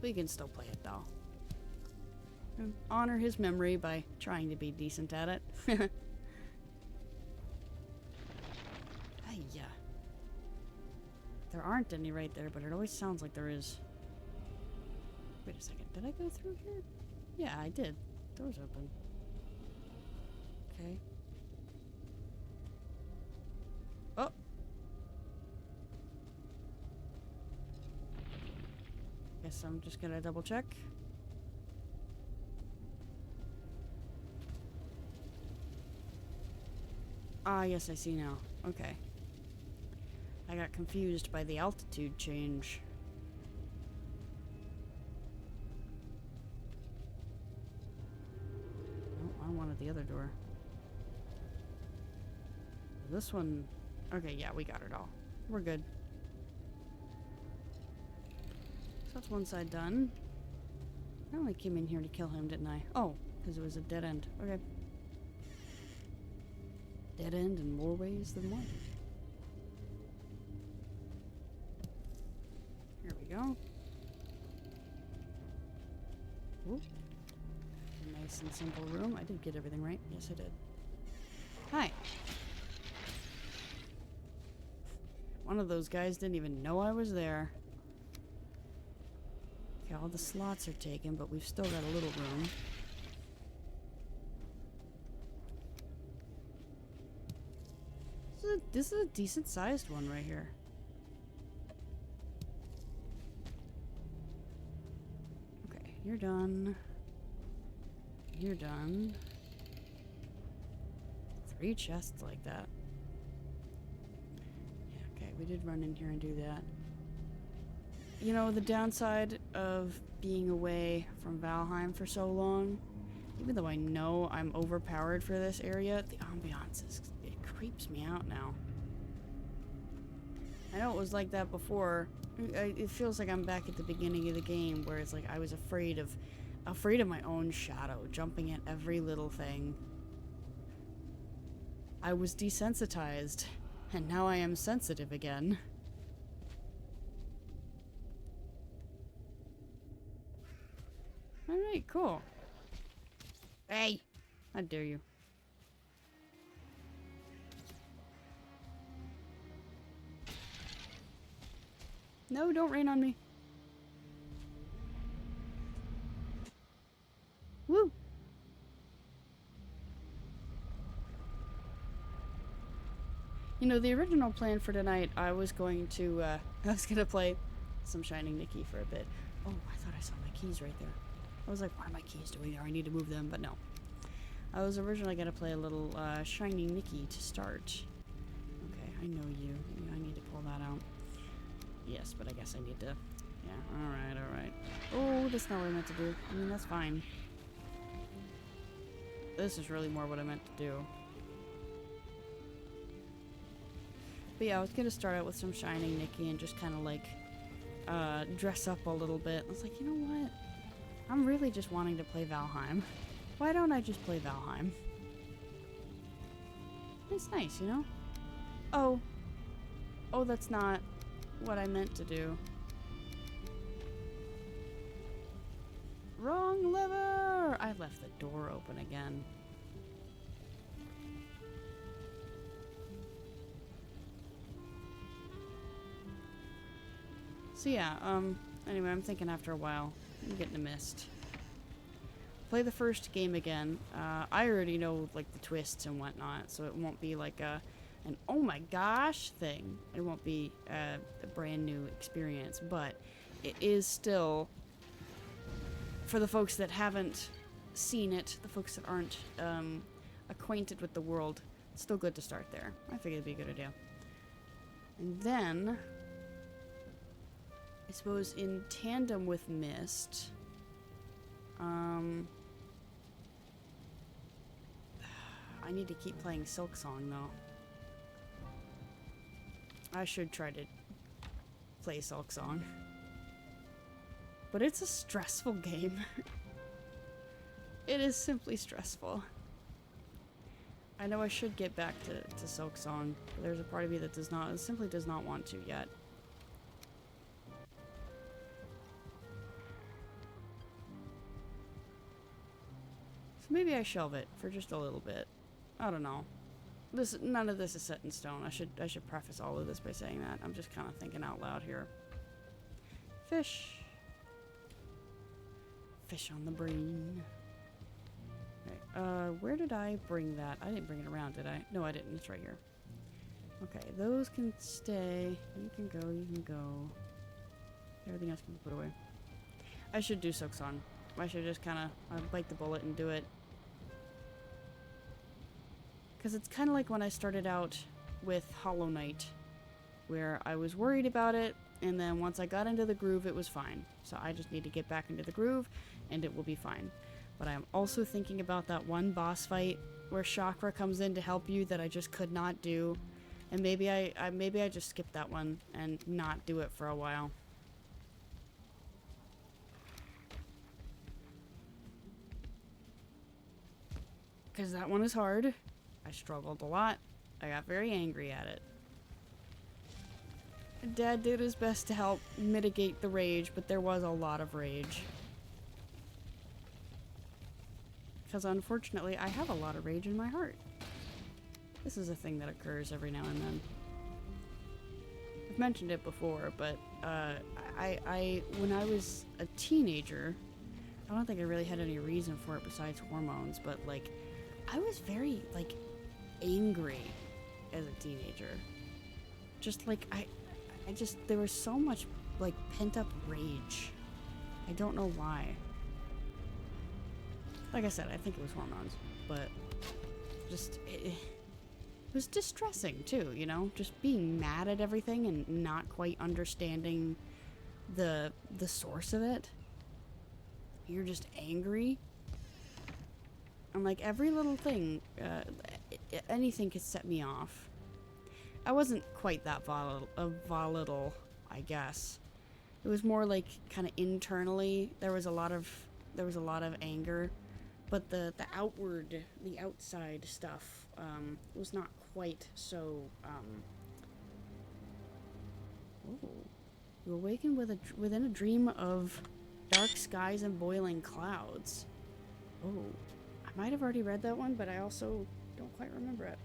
We can still play it though. And honor his memory by trying to be decent at it. Yeah. There aren't any right there, but it always sounds like there is. Wait a second, did I go through here? Yeah, I did. Door's open. Okay. Oh! Guess I'm just gonna double check. Ah, yes, I see now. Okay. I got confused by the altitude change. Oh, I wanted the other door. This one... Okay, yeah, we got it all. We're good. So that's one side done. I only came in here to kill him, didn't I? Oh, because it was a dead end. Okay. Dead end in more ways than one. Here we go. Ooh. A nice and simple room. I did get everything right. Yes, I did. Hi. One of those guys didn't even know I was there. Okay, all the slots are taken, but we've still got a little room. This is a decent sized one right here. Okay, you're done. You're done. 3 chests like that. Yeah, okay, we did run in here and do that. You know, the downside of being away from Valheim for so long, even though I know I'm overpowered for this area, the ambiance it creeps me out now. I know it was like that before. It feels like I'm back at the beginning of the game where it's like I was afraid of my own shadow, jumping at every little thing. I was desensitized, and now I am sensitive again. Alright, cool. Hey! How dare you? No, don't rain on me. Woo! You know, the original plan for tonight, I was going to play some Shining Nikki for a bit. Oh, I thought I saw my keys right there. I was like, what are my keys doing there? I need to move them, but no. I was originally going to play a little Shining Nikki to start. Okay, I know you. I need to pull that out. Yes, but I guess I need to... Yeah, alright, alright. Oh, that's not what I meant to do. I mean, that's fine. This is really more what I meant to do. But yeah, I was going to start out with some Shining Nikki and just kind of like dress up a little bit. I was like, you know what? I'm really just wanting to play Valheim. Why don't I just play Valheim? It's nice, you know? Oh. Oh, that's not what I meant to do. Wrong lever! I left the door open again. So yeah, anyway, I'm thinking after a while, I'm getting a mist. Play the first game again. I already know, like, the twists and whatnot, so it won't be like an oh my gosh thing. It won't be a brand new experience, but it is still, for the folks that haven't seen it, the folks that aren't acquainted with the world, it's still good to start there. I figured it'd be a good idea. And then, I suppose in tandem with Mist, I need to keep playing Silksong though. I should try to play Silksong. But it's a stressful game. It is simply stressful. I know I should get back to Silksong, but there's a part of me that simply does not want to yet. So maybe I shelve it for just a little bit. I don't know. None of this is set in stone. I should preface all of this by saying that. I'm just kind of thinking out loud here. Fish. Fish on the brain. Okay, where did I bring that? I didn't bring it around, did I? No, I didn't. It's right here. Okay, those can stay. You can go, you can go. Everything else can be put away. I should do Silksong. I should just kind of bite the bullet and do it. Because it's kind of like when I started out with Hollow Knight, where I was worried about it, and then once I got into the groove, it was fine. So I just need to get back into the groove, and it will be fine. But I'm also thinking about that one boss fight where Chakra comes in to help you that I just could not do. And maybe I just skip that one and not do it for a while. Because that one is hard. I struggled a lot. I got very angry at it. Dad did his best to help mitigate the rage, but there was a lot of rage. Because unfortunately, I have a lot of rage in my heart. This is a thing that occurs every now and then. I've mentioned it before, but when I was a teenager, I don't think I really had any reason for it besides hormones, but like, I was very, like, angry as a teenager. Just like, there was so much, like, pent up rage. I don't know why. Like I said, I think it was hormones, but just it was distressing too, you know, just being mad at everything and not quite understanding the source of it. You're just angry. And like every little thing, anything could set me off. I wasn't quite that volatile, I guess. It was more like kind of internally. There was a lot of anger, but the outside stuff was not quite so. Oh, you awaken within a dream of dark skies and boiling clouds. Oh, I might have already read that one, but I also don't quite remember it.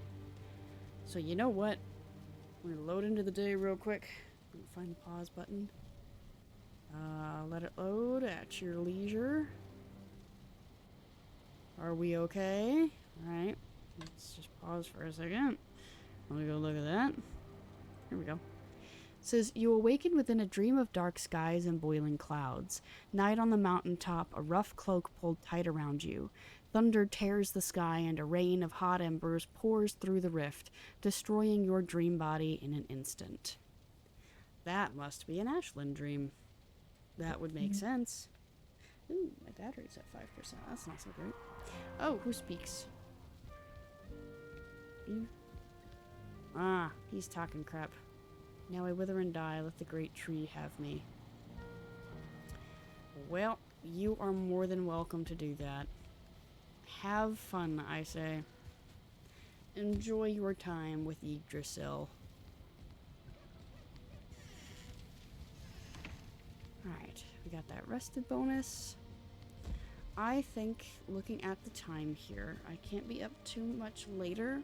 So you know what? I'm gonna load into the day real quick. Find the pause button. Let it load at your leisure. Are we okay? Alright. Let's just pause for a second. Let me go look at that. Here we go. It says, you awaken within a dream of dark skies and boiling clouds. Night on the mountaintop, a rough cloak pulled tight around you. Thunder tears the sky and a rain of hot embers pours through the rift, destroying your dream body in an instant. That must be an Ashland dream. That would make sense. Ooh, my battery's at 5%. That's not so great. Oh, who speaks? You? Ah, he's talking crap. Now I wither and die, let the great tree have me. Well, you are more than welcome to do that. Have fun, I say. Enjoy your time with Yggdrasil. Alright, we got that rested bonus. I think, looking at the time here, I can't be up too much later.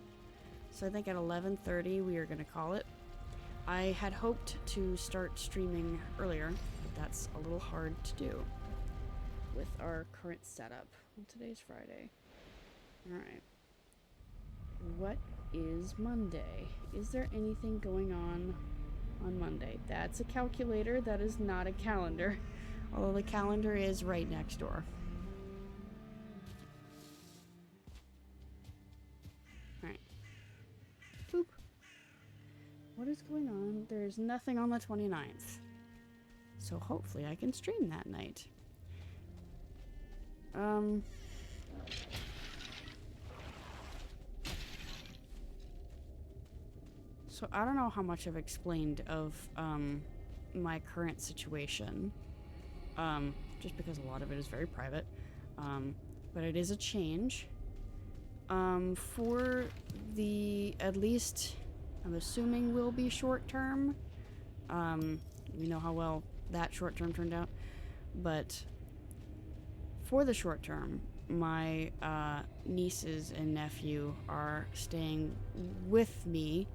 So I think at 11:30 we are going to call it. I had hoped to start streaming earlier, but that's a little hard to do with our current setup. Well, today's Friday. Alright. What is Monday? Is there anything going on Monday? That's a calculator. That is not a calendar. Although the calendar is right next door. Alright. Boop. What is going on? There's nothing on the 29th. So hopefully I can stream that night. So I don't know how much I've explained of my current situation. Just because a lot of it is very private. But it is a change. For the, at least, I'm assuming will be short term. We know how well that short term turned out. But for the short term, my nieces and nephew are staying with me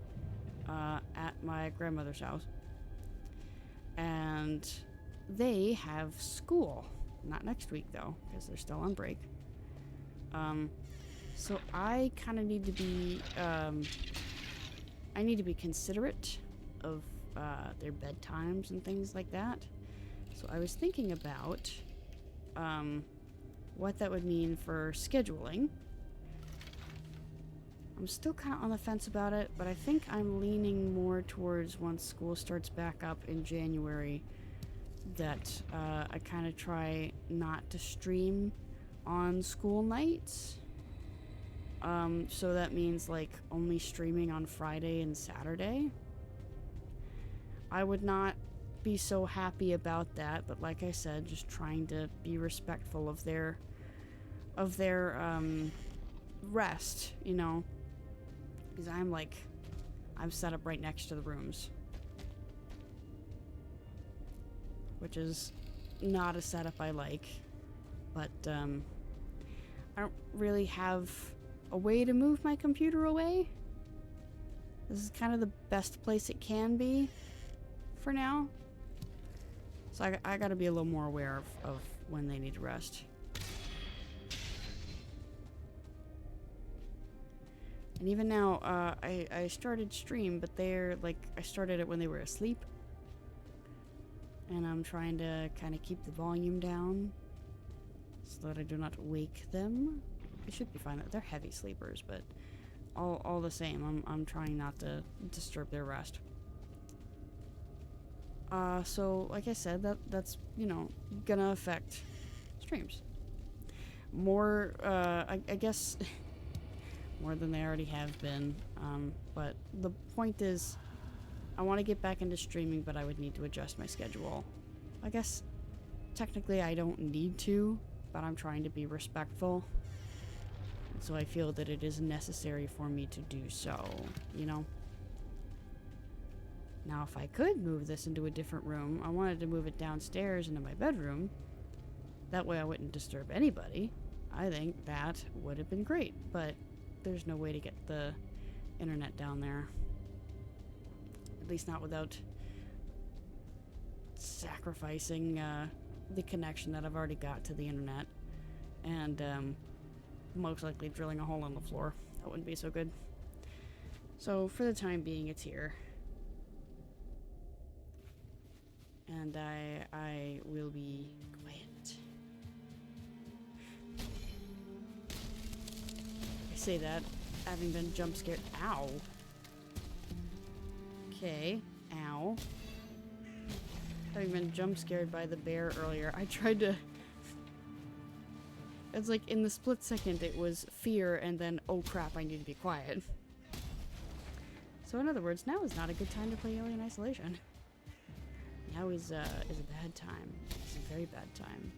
at my grandmother's house. And they have school. Not next week, though, because they're still on break. So I kind of need to be, I need to be considerate of their bedtimes and things like that. So I was thinking about what that would mean for scheduling. I'm still kind of on the fence about it, but I think I'm leaning more towards once school starts back up in January that I kind of try not to stream on school nights. So that means like only streaming on Friday and Saturday. I would not be so happy about that, but like I said, just trying to be respectful of their rest, you know, because I'm set up right next to the rooms, which is not a setup I like, but I don't really have a way to move my computer away. This is kind of the best place it can be for now. So I gotta be a little more aware of when they need to rest. And even now, I started stream, but they're like, I started it when they were asleep. And I'm trying to kind of keep the volume down. so that I do not wake them. It should be fine. They're heavy sleepers, but all the same, I'm trying not to disturb their rest. So like I said, that's, you know, gonna affect streams. More, I guess, more than they already have been. But the point is, I want to get back into streaming, but I would need to adjust my schedule. I guess, technically I don't need to, but I'm trying to be respectful. And so I feel that it is necessary for me to do so, you know? Now, if I could move this into a different room, I wanted to move it downstairs into my bedroom. That way I wouldn't disturb anybody. I think that would have been great, but there's no way to get the internet down there. At least not without sacrificing the connection that I've already got to the internet. And most likely drilling a hole in the floor. That wouldn't be so good. So for the time being, it's here. And I will be quiet. I say that, having been jump scared. Ow. Okay. Ow. Having been jump scared by the bear earlier, I tried to... It's like in the split second it was fear and then, oh crap, I need to be quiet. So in other words, now is not a good time to play Alien Isolation. Now is a bad time. It's a very bad time.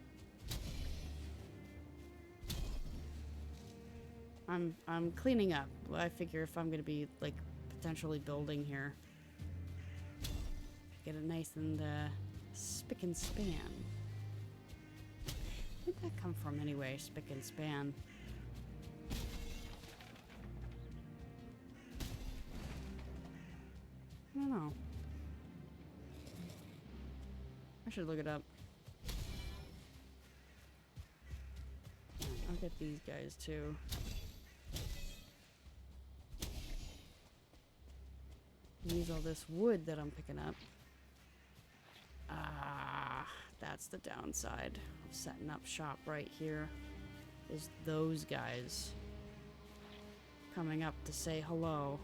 I'm cleaning up. I figure if I'm gonna be like potentially building here, get it nice and spick and span. Where'd that come from anyway? Spick and span. I don't know. I should look it up. I'll get these guys too. Use all this wood that I'm picking up. Ah, that's the downside of setting up shop right here. Is those guys coming up to say hello.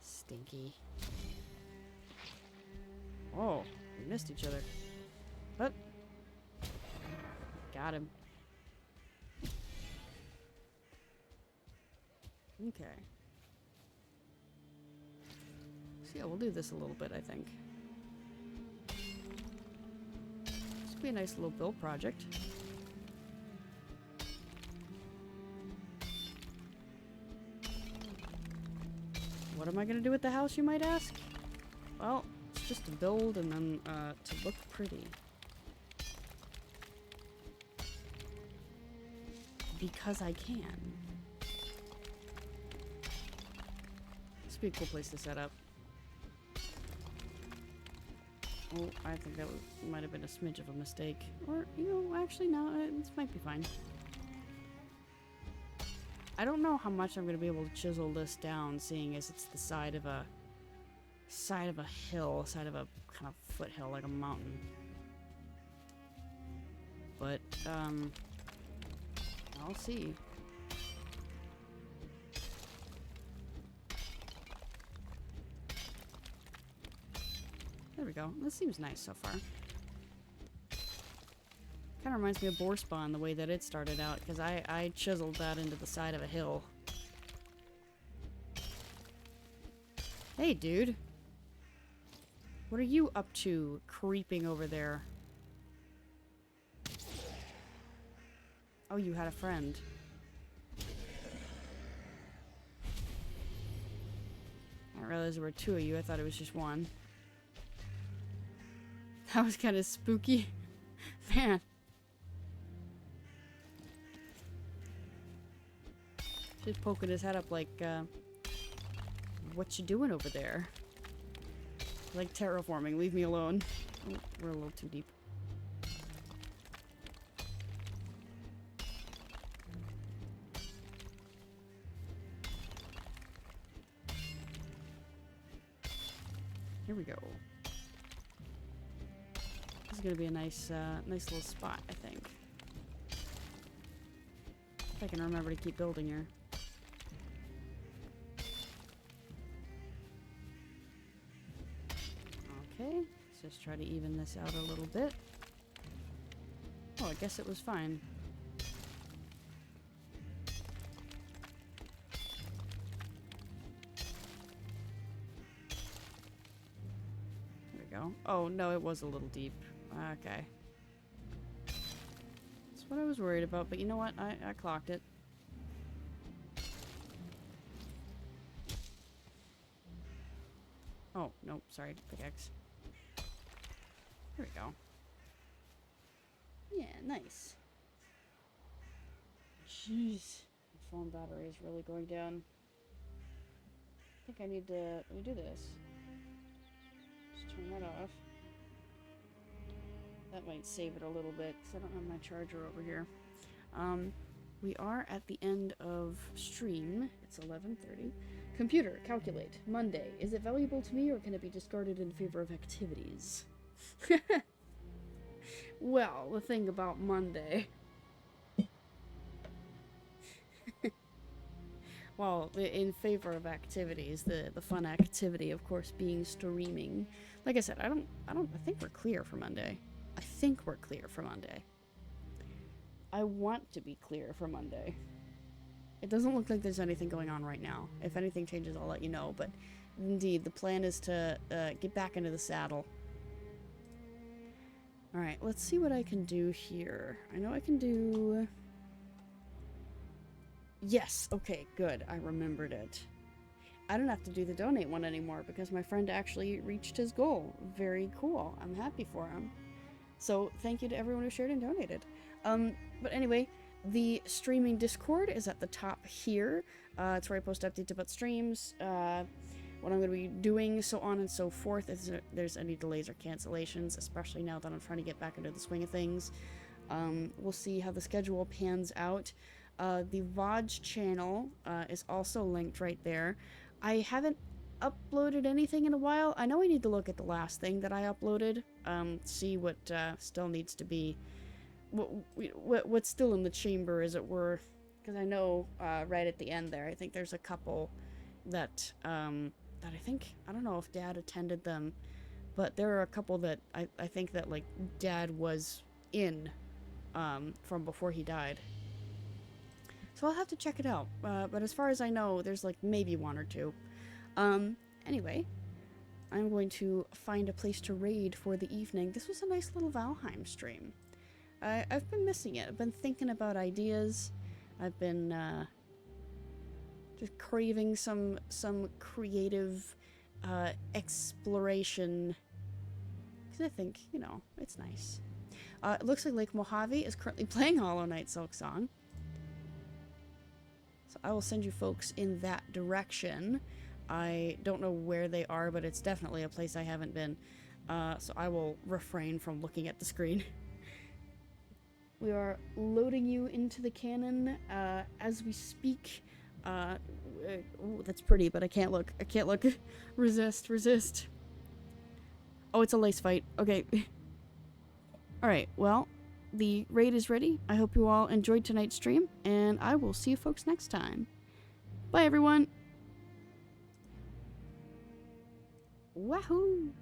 Stinky. Oh, we missed each other. But got him. Okay. So yeah, we'll do this a little bit, I think. This will be a nice little build project. What am I gonna do with the house, you might ask? Well, it's just to build and then to look pretty. Because I can. This would be a cool place to set up. Oh, I think that might have been a smidge of a mistake. Or, you know, actually, no, this might be fine. I don't know how much I'm going to be able to chisel this down, seeing as it's the side of a hill, side of a kind of foothill, like a mountain. But, I'll see. There we go. This seems nice so far. Kind of reminds me of Boar Spawn, the way that it started out, because I chiseled that into the side of a hill. Hey, dude. What are you up to, creeping over there? Oh, you had a friend. I didn't realize there were two of you. I thought it was just one. That was kind of spooky. Man. Just poking his head up like, what you doing over there? Like terraforming, leave me alone. Oh, we're a little too deep. Here we go. This is gonna be a nice, nice little spot, I think. If I can remember to keep building here. Okay, let's just try to even this out a little bit. Oh, I guess it was fine. There we go. Oh, no, it was a little deep. Okay. That's what I was worried about, but you know what? I clocked it. Oh, nope, sorry, pickaxe. There we go. Yeah, nice. Jeez. My phone battery is really going down. I think I need to... Let me do this. Just turn that off. That might save it a little bit, because I don't have my charger over here. We are at the end of stream. It's 11:30. Computer, calculate. Monday. Is it valuable to me, or can it be discarded in favor of activities? Well, the thing about Monday... Well, in favor of activities, the fun activity, of course, being streaming. Like I said, I think we're clear for Monday. I think we're clear for Monday. I want to be clear for Monday. It doesn't look like there's anything going on right now. If anything changes, I'll let you know, but indeed, the plan is to get back into the saddle. Alright, let's see what I can do here. I know I can do... Yes, okay, good. I remembered it. I don't have to do the donate one anymore because my friend actually reached his goal. Very cool. I'm happy for him. So, thank you to everyone who shared and donated. But anyway, the streaming Discord is at the top here. It's where I post updates about streams, what I'm going to be doing, so on and so forth. If there's any delays or cancellations, especially now that I'm trying to get back into the swing of things. We'll see how the schedule pans out. The VOD channel is also linked right there. I haven't uploaded anything in a while. I know I need to look at the last thing that I uploaded, see what still needs to be, what's still in the chamber, as it were. Because I know right at the end there, I think there's a couple that that I think, I don't know if Dad attended them, but there are a couple that I think that like Dad was in from before he died. So I'll have to check it out. But as far as I know, there's like maybe one or two. Anyway, I'm going to find a place to raid for the evening. This was a nice little Valheim stream. I've been missing it. I've been thinking about ideas. I've been just craving some creative exploration. Because I think, you know, it's nice. It looks like Lake Mojave is currently playing Hollow Knight Silksong. So I will send you folks in that direction. I don't know where they are, but it's definitely a place I haven't been. So I will refrain from looking at the screen. We are loading you into the cannon as we speak. Ooh, that's pretty, but I can't look. I can't look. Resist. Oh, it's a lace fight. Okay. Alright, well... The raid is ready. I hope you all enjoyed tonight's stream, and I will see you folks next time. Bye, everyone! Wahoo!